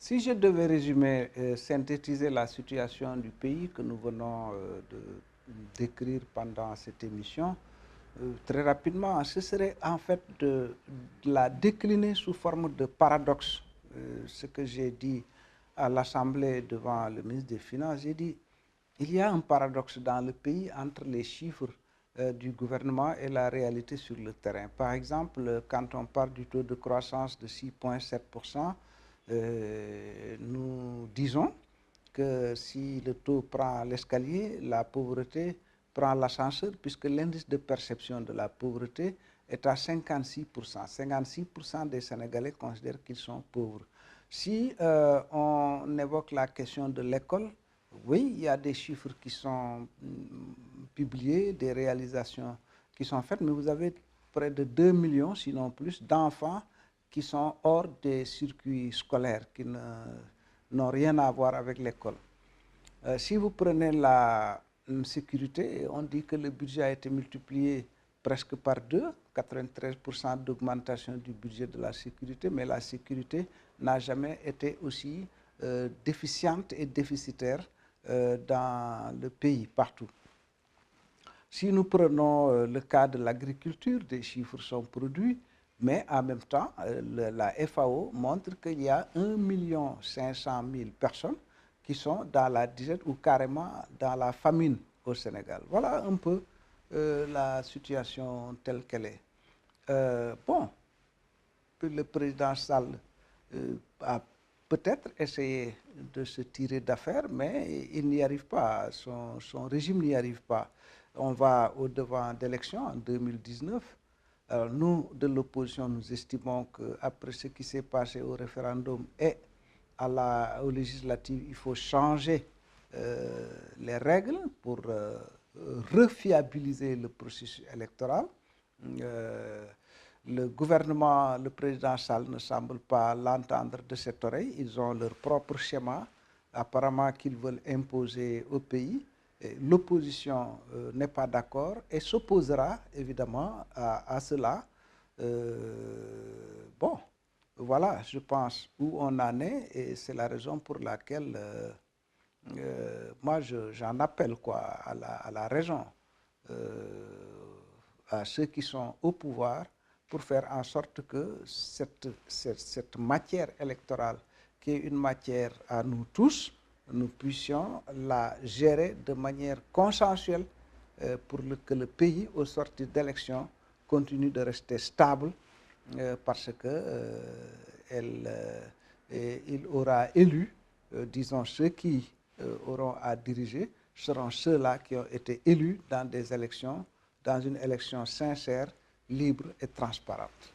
Si je devais résumer, synthétiser la situation du pays que nous venons de décrire pendant cette émission, très rapidement, ce serait en fait de la décliner sous forme de paradoxe. Ce que j'ai dit à l'Assemblée devant le ministre des Finances, j'ai dit il y a un paradoxe dans le pays entre les chiffres du gouvernement et la réalité sur le terrain. Par exemple, quand on parle du taux de croissance de 6,7%, nous disons que si le taux prend l'escalier, la pauvreté prend l'ascenseur, puisque l'indice de perception de la pauvreté est à 56%. 56% des Sénégalais considèrent qu'ils sont pauvres. Si on évoque la question de l'école, oui, il y a des chiffres qui sont publiés, des réalisations qui sont faites, mais vous avez près de 2 millions, sinon plus, d'enfants qui sont hors des circuits scolaires, qui n'ont rien à voir avec l'école. Si vous prenez la sécurité, on dit que le budget a été multiplié presque par 2, 93% d'augmentation du budget de la sécurité, mais la sécurité n'a jamais été aussi déficiente et déficitaire dans le pays, partout. Si nous prenons le cas de l'agriculture, des chiffres sont produits, mais en même temps, la FAO montre qu'il y a 1,5 million personnes qui sont dans la disette ou carrément dans la famine au Sénégal. Voilà un peu la situation telle qu'elle est. Bon, le président Sall a peut-être essayé de se tirer d'affaire, mais il n'y arrive pas, son régime n'y arrive pas. On va au-devant d'élections en 2019. Alors nous, de l'opposition, nous estimons qu'après ce qui s'est passé au référendum et aux législatives, il faut changer les règles pour refiabiliser le processus électoral. Le gouvernement, le président Sall ne semble pas l'entendre de cette oreille. Ils ont leur propre schéma, apparemment qu'ils veulent imposer au pays. L'opposition n'est pas d'accord et s'opposera évidemment à cela. Bon, voilà, je pense où on en est et c'est la raison pour laquelle moi j'en appelle à la raison, à ceux qui sont au pouvoir, pour faire en sorte que cette matière électorale, qui est une matière à nous tous, nous puissions la gérer de manière consensuelle pour que le pays, au sortir d'élections, continue de rester stable parce qu'il aura élu, disons, ceux qui auront à diriger, seront ceux-là qui ont été élus dans des élections, dans une élection sincère, libre et transparente.